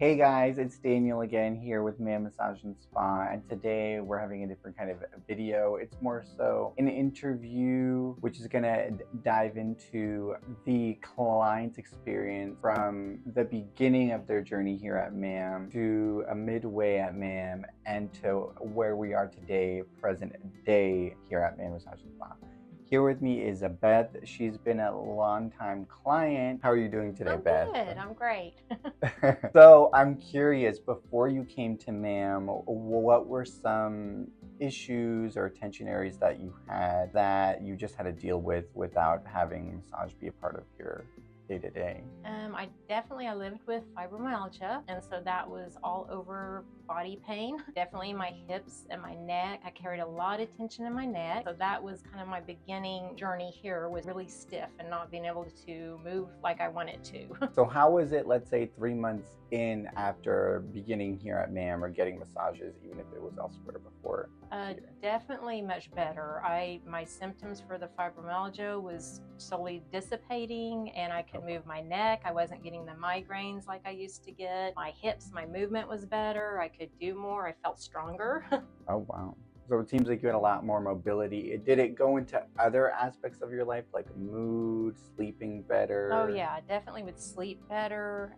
Hey guys, it's Daniel again here with MAM Massage Spa, and today we're having a different kind of video. It's more so an interview, which is gonna dive into the client's experience from the beginning of their journey here at MAM to a midway at MAM and to where we are today, present day here at MAM Massage Spa. Here with me is Beth. She's been a long-time client. How are you doing today, Beth? I'm good. I'm great. So I'm curious, before you came to MAM, what were some issues or tension areas that you had that you just had to deal with without having massage be a part of your day-to-day? I lived with fibromyalgia, and so that was all over body pain. Definitely my hips and my neck. I carried a lot of tension in my neck. So that was kind of my beginning journey here, was really stiff and not being able to move like I wanted to. So how was it, let's say 3 months in after beginning here at MAM or getting massages, even if it was elsewhere before? Definitely much better. My symptoms for the fibromyalgia was slowly dissipating, and I could move my neck. I wasn't getting the migraines like I used to get. My hips, my movement was better. I could do more. I felt stronger. Oh, wow. So it seems like you had a lot more mobility. Did it go into other aspects of your life, like mood, sleeping better? Oh yeah, I definitely would sleep better.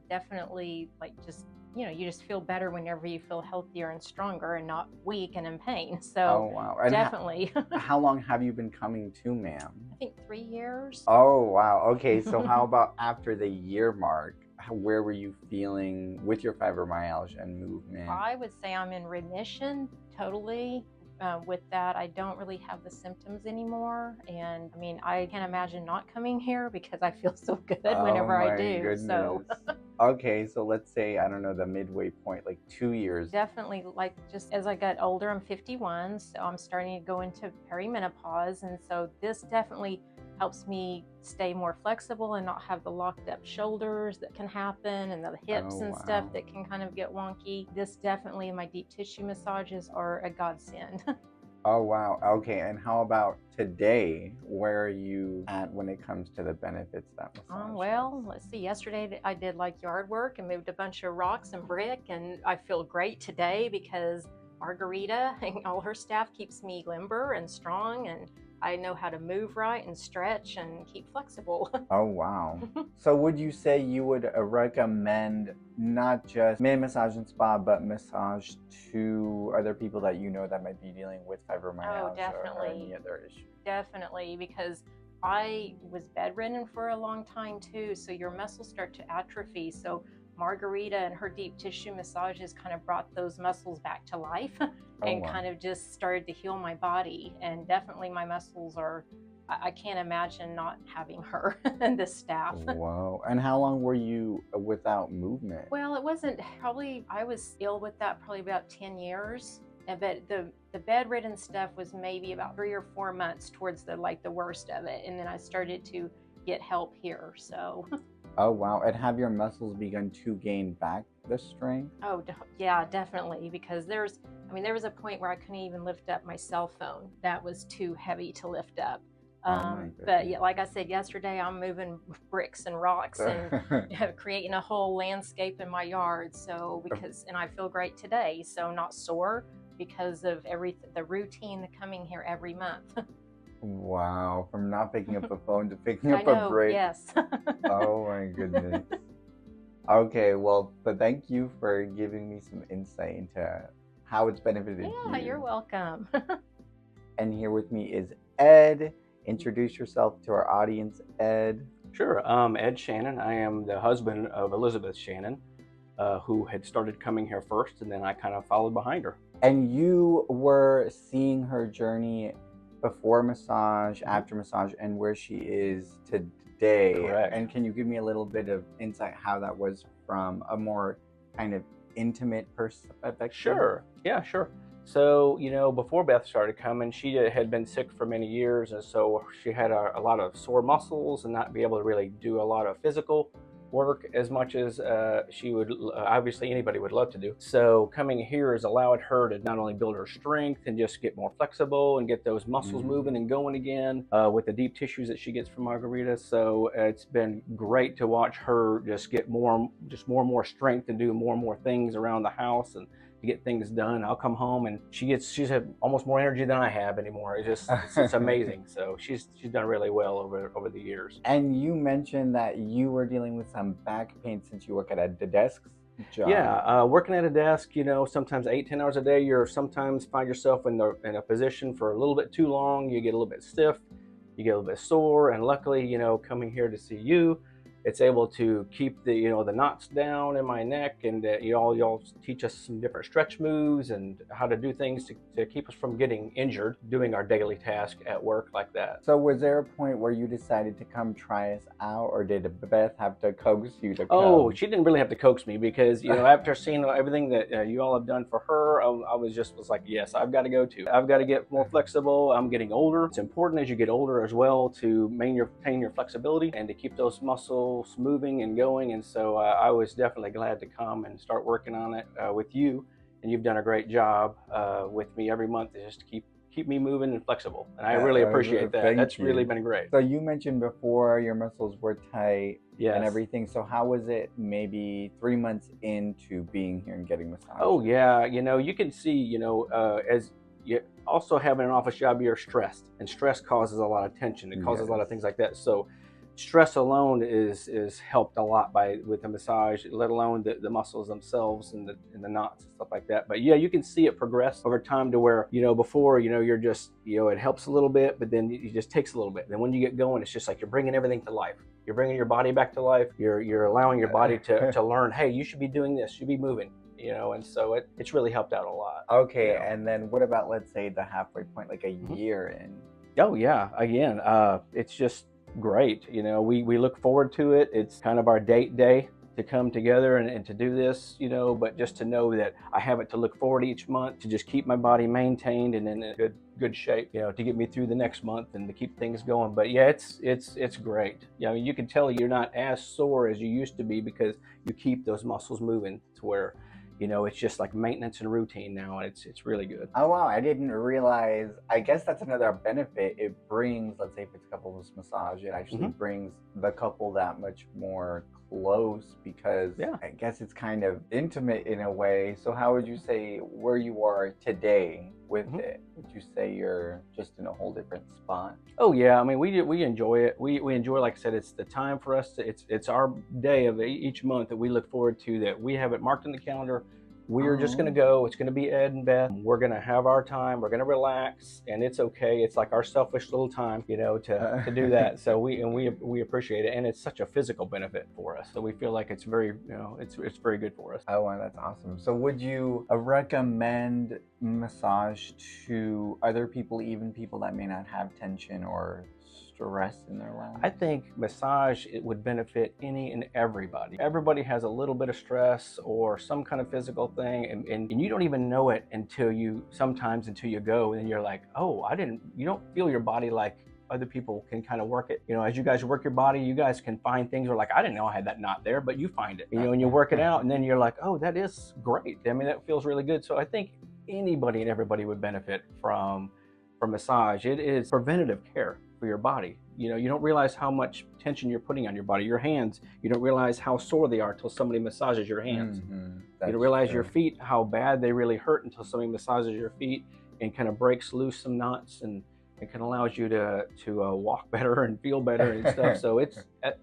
Definitely like just, you just feel better whenever you feel healthier and stronger and not weak and in pain. So Oh, wow. And definitely. how long have you been coming to MAM? I think 3 years. Oh, wow. Okay, so how about after the year mark? Where were you feeling with your fibromyalgia and movement? I would say I'm in remission totally. With that, I don't really have the symptoms anymore. And I mean, I can't imagine not coming here because I feel so good whenever I do. Goodness. So okay, so let's say, I don't know, the midway point, like 2 years. definitely, like, just as I got older, I'm 51, so I'm starting to go into perimenopause. And so this definitely helps me stay more flexible and not have the locked up shoulders that can happen and the hips and stuff that can kind of get wonky. This definitely, my deep tissue massages are a godsend. Oh, wow. Okay, and how about today? Where are you at when it comes to the benefits that massage Well, has? let's see. Yesterday I did like yard work and moved a bunch of rocks and brick, and I feel great today because Margarita and all her staff keeps me limber and strong, and I know how to move right and stretch and keep flexible. Oh, wow. So would you say you would recommend not just MAM Massage and Spa, but massage to other people that you know that might be dealing with fibromyalgia or definitely. any other issue? Definitely, because I was bedridden for a long time too, so your muscles start to atrophy. So Margarita and her deep tissue massages kind of brought those muscles back to life and wow. kind of just started to heal my body. And definitely my muscles are, I can't imagine not having her and this staff. Wow. And how long were you without movement? Well, it wasn't probably, I was ill with that probably about 10 years. But the bedridden stuff was maybe about 3 or 4 months towards the worst of it. And then I started to get help here, so. Oh, wow. And have your muscles begun to gain back the strength? Oh, yeah, definitely. Because there was a point where I couldn't even lift up my cell phone. That was too heavy to lift up. But yeah, like I said yesterday, I'm moving bricks and rocks and creating a whole landscape in my yard. So and I feel great today. So not sore because of the routine coming here every month. Wow, from not picking up a phone to picking I up know, a brick. yes. Oh my goodness. Okay, well, but thank you for giving me some insight into how it's benefited you. Yeah, you're welcome. And here with me is Ed. Introduce yourself to our audience, Ed. Sure. Ed Shannon. I am the husband of Elizabeth Shannon, who had started coming here first, and then I kind of followed behind her. And you were seeing her journey before massage, after massage, and where she is today. Correct. And can you give me a little bit of insight how that was from a more kind of intimate perspective? Sure. Yeah, sure. So, before Beth started coming, she had been sick for many years, and so she had a lot of sore muscles and not be able to really do a lot of physical work as much as she would, obviously anybody would love to do. So coming here has allowed her to not only build her strength and just get more flexible and get those muscles moving and going again with the deep tissues that she gets from Margarita. So it's been great to watch her just get more and more strength and do more and more things around the house and to get things done. I'll come home and she's had almost more energy than I have anymore. It's amazing. So she's done really well over the years. And you mentioned that you were dealing with some back pain since you work at the desk job. Yeah, working at a desk, sometimes 8-10 hours a day, you're sometimes find yourself in a position for a little bit too long. You get a little bit stiff, you get a little bit sore, and luckily, coming here to see you, it's able to keep the the knots down in my neck, and y'all teach us some different stretch moves and how to do things to keep us from getting injured doing our daily task at work like that. So was there a point where you decided to come try us out, or did Beth have to coax you to come? Oh, she didn't really have to coax me because after seeing everything that you all have done for her, I was like, yes, I've got to go too. I've got to get more flexible. I'm getting older. It's important as you get older as well to maintain your flexibility and to keep those muscles moving and going. And so I was definitely glad to come and start working on it with you, and you've done a great job with me every month to just keep me moving and flexible, and I really appreciate that. That's really been great. So you mentioned before your muscles were tight and everything. So how was it maybe 3 months into being here and getting massage? Oh yeah, you can see, as you also having an office job, you're stressed, and stress causes a lot of tension. It causes a lot of things like that. So stress alone is helped a lot with the massage, let alone the muscles themselves and the knots and stuff like that. But yeah, you can see it progress over time to where before you're just it helps a little bit, but then it just takes a little bit. Then when you get going, it's just like you're bringing everything to life. You're bringing your body back to life. You're allowing your body to learn. Hey, you should be doing this. You should be moving. And so it's really helped out a lot. Okay, and then what about, let's say, the halfway point, like a year in? Oh yeah, again, it's just great. We look forward to it. It's kind of our date day to come together and to do this, but just to know that I have it to look forward to each month, to just keep my body maintained and in a good shape, to get me through the next month and to keep things going. But yeah, it's great. You can tell you're not as sore as you used to be because you keep those muscles moving to where it's just like maintenance and routine now, and it's really good. Oh wow, I didn't realize. I guess that's another benefit. It brings, let's say if it's couples massage, it actually brings the couple that much more close because I guess it's kind of intimate in a way. So how would you say where you are today with it? Would you say you're just in a whole different spot? Oh yeah, I mean we enjoy it. We enjoy, like I said, it's the time for us to, it's our day of each month that we look forward to, that we have it marked in the calendar. We're just going to go. It's going to be Ed and Beth. We're going to have our time. We're going to relax, and it's okay. It's like our selfish little time, to do that. So we appreciate it, and it's such a physical benefit for us. So we feel like it's very, it's very good for us. Oh, wow, that's awesome. So would you recommend massage to other people, even people that may not have tension or stress in their lives? I think massage, it would benefit any and everybody. Everybody has a little bit of stress or some kind of physical thing, and you don't even know it until you go, and you're like, oh, you don't feel your body like other people can kind of work it. As you guys work your body, you guys can find things where like, I didn't know I had that knot there, but you find it, and you work it out, and then you're like, oh, that is great. I mean, that feels really good. So I think anybody and everybody would benefit from massage. It is preventative care for your body. You don't realize how much tension you're putting on your body. Your hands, you don't realize how sore they are until somebody massages your hands. You don't realize your feet, how bad they really hurt until somebody massages your feet and kind of breaks loose some knots, and it kind of allows you to walk better and feel better and stuff. So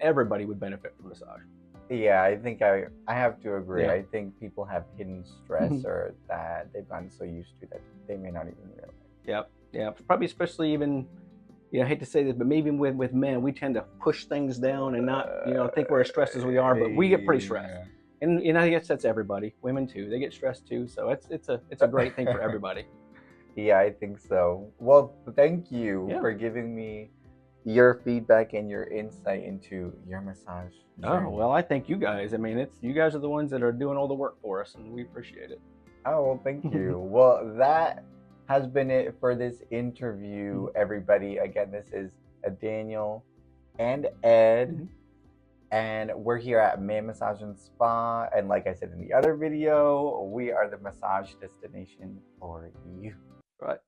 everybody would benefit from massage. Yeah, I think I have to agree. I think people have hidden stress or that they've gotten so used to that they may not even realize. Yeah, probably especially even, I hate to say this, but maybe with men, we tend to push things down and not, think we're as stressed as we are, but we get pretty stressed. And I guess that's everybody. Women too, they get stressed too. So it's a great thing for everybody. Yeah, I think so. Well, thank you for giving me your feedback and your insight into your massage journey. Oh, well, I thank you guys. I mean, you guys are the ones that are doing all the work for us, and we appreciate it. Oh, well, thank you. Well, that has been it for this interview, everybody. Again, this is Daniel and Ed. And we're here at MAM Massage Spa. And like I said in the other video, we are the massage destination for you. Right.